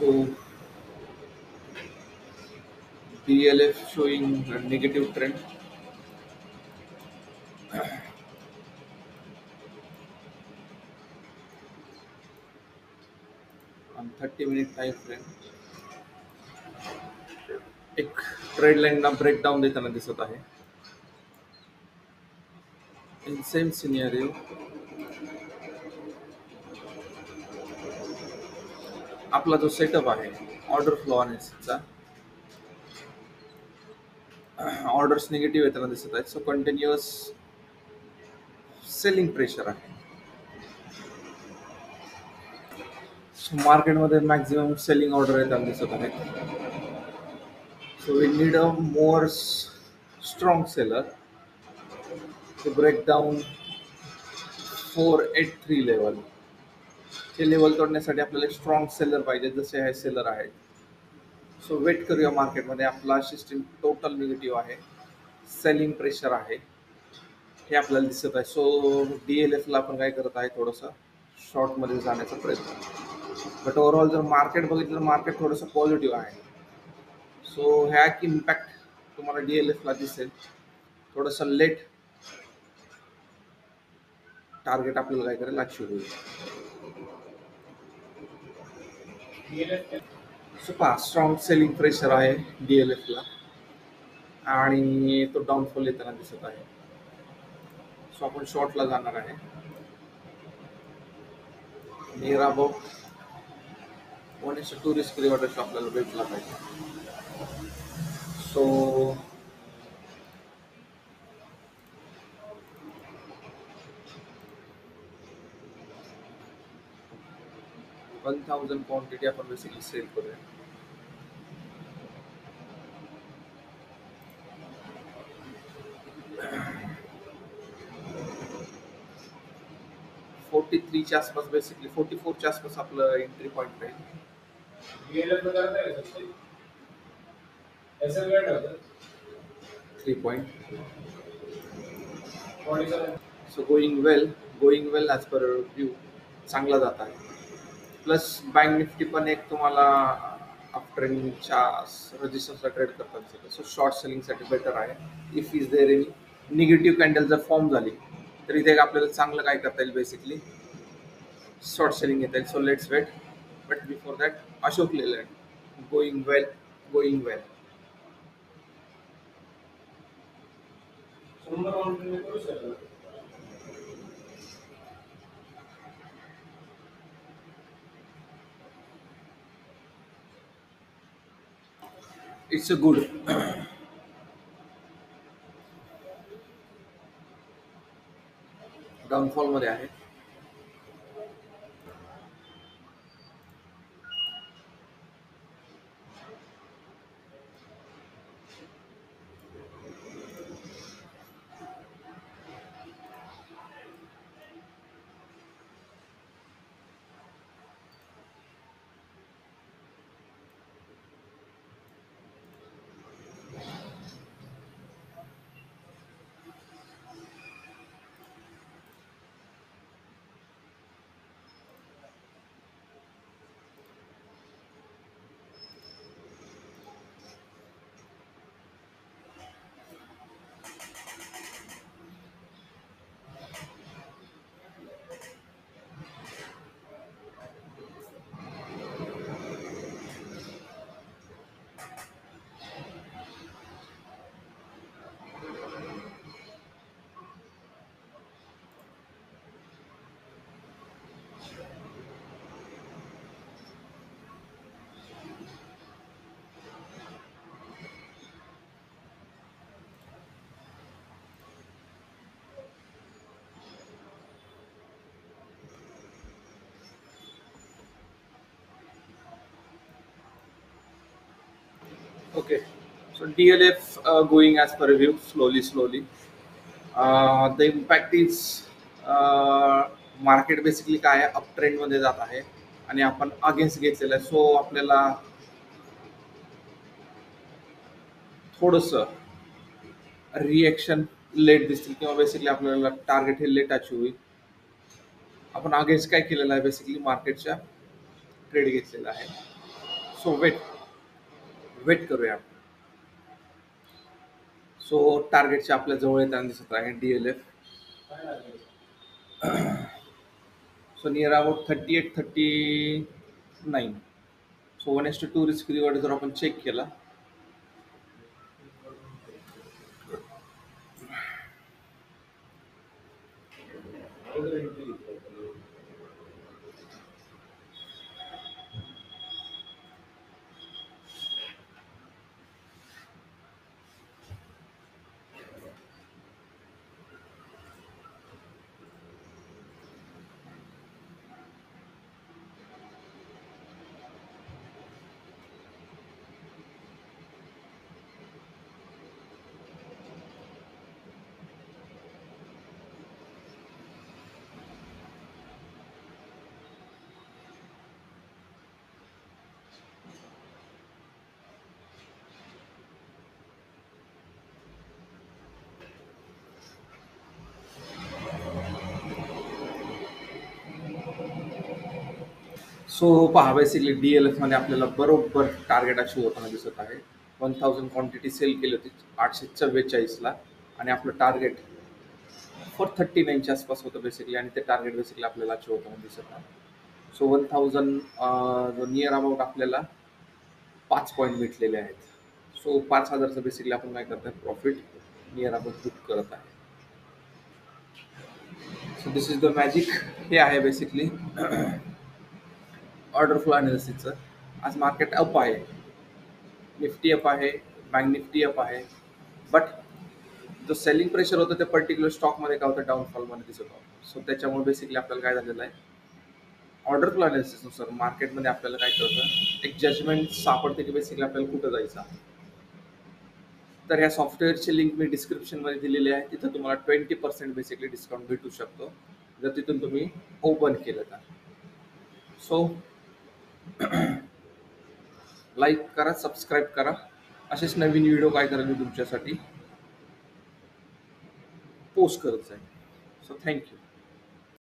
So DLF showing a negative trend on 30-minute time frame. एक trade लाईनला breakdown देताना दिसत आहे. इन सेम सिनेरियो आपला जो सेटअप आहे ऑर्डर फ्लो अनालिसिसचा ऑर्डर्स निगेटिव्ह येताना दिसत आहेत. सो कंटिन्युअस सेलिंग प्रेशर आहे. सो मार्केटमध्ये मॅक्झिमम सेलिंग ऑर्डर येताना दिसत आहेत. So we need a more strong seller to break down 483 level. हे लेवल तोडण्यासाठी आपल्याला एक स्ट्रॉंग सेलर पाहिजे, जसे हे सेलर आहेत. सो वेट करूया मार्केटमध्ये. आपला सिस्टीम टोटल निगेटिव्ह आहे, सेलिंग प्रेशर आहे, हे आपल्याला दिसत आहे. सो DLFला आपण काय करत आहे, थोडंसं शॉर्टमध्ये जाण्याचा प्रयत्न. बट ओव्हरऑल जर मार्केट बघितलं तर मार्केट थोडंसं पॉझिटिव्ह आहे. सो ह्या इम्पॅक्ट तुम्हाला DLFला दिसेल. थोडंसं लेट टार्गेट आपल्याला काय करेल, अचीव्ह होईल. सो पहा, स्ट्रॉंग सेलिंग प्रेशर आहे DLFला आणि तो डाऊनफॉल येताना दिसत आहे. सो आपण शॉर्टला जाणार आहे. Near about 1:2 risk reward ratio आपल्याला भेटला पाहिजे. सो 1000 क्वांटिटी आपण बेसिकली सेल करूया. च्या आसपास, बेसिकली 44च्या आसपास आपलं एंट्री पॉईंट राहील. 3 point. So going well as per view, चांगला जात आहे. प्लस बँक निफ्टी पण एक तुम्हाला आफ्टरच्या रजिस्टरला ट्रेड करतात. सो शॉर्ट सेलिंगसाठी बेटर आहे. If is there any negative candle जर फॉर्म झाली तर इथे आपल्याला चांगलं काय करता येईल, बेसिकली शॉर्ट सेलिंग येता येईल. So let's wait. But before that Ashok Leyland going well. It's a good. Downfall मध्ये आहे. Okay, so DLF going as per review slowly. The impact is market basically काय आहे, अप ट्रेंड मध्ये जात आहे आणि आपण अगेन्स्ट घेतलेलं आहे. सो आपल्याला थोडंसं रिएक्शन लेट दिसतील किंवा बेसिकली आपल्याला टार्गेट हे लेट अचीव होईल. आपण अगेन्स्ट काय केलेलं आहे, बेसिकली मार्केटच्या ट्रेड घेतलेला आहे. सो वेट करूया. सो टार्गेटच्या आपल्या जवळ येताना दिसत आहे DLF. So near about 38-39. So 1:2 risk reward जर आपण चेक केला, सो पहा बेसिकली DLF मध्ये आपल्याला बरोबर टार्गेट अचीव होताना दिसत आहे. 1000 क्वांटिटी सेल केली होती 844ला, आणि आपलं टार्गेट 439च्या आसपास होतं बेसिकली, आणि ते टार्गेट बेसिकली आपल्याला अचीव होताना दिसत आहे. सो 1000 नियर अबाउट आपल्याला 5 पॉईंट भेटलेले आहेत. सो 5000चं बेसिकली आपण काय करतोय, प्रॉफिट नियर अबाउट बुक करत आहे. So this is the magic. हे आहे बेसिकली ऑर्डर फ्लो अनालिसिसचं. आज मार्केट अप आहे, निफ्टी अप आहे, बँक निफ्टी अप आहे, बट जो सेलिंग प्रेशर होतं ते पर्टिक्युलर स्टॉकमध्ये काय होतं, डाऊनफॉलमध्ये दिसत होतं. सो त्याच्यामुळे बेसिकली आपल्याला काय झालेलं आहे, ऑर्डर फ्लो अनालिसिसनुसार मार्केटमध्ये आपल्याला काय कळतं, एक जजमेंट सापडते की बेसिकली आपल्याला कुठं जायचं आहे. तर ह्या सॉफ्टवेअरची लिंक मी डिस्क्रिप्शनमध्ये दिलेली आहे. तिथं तुम्हाला 20% बेसिकली डिस्काउंट भेटू शकतो जर तिथून तुम्ही ओपन केलं तर. सो लाईक करा, सबस्क्राईब करा. असेच नवीन व्हिडिओ काय करा मी तुमच्यासाठी पोस्ट करत जाईल. So thank you.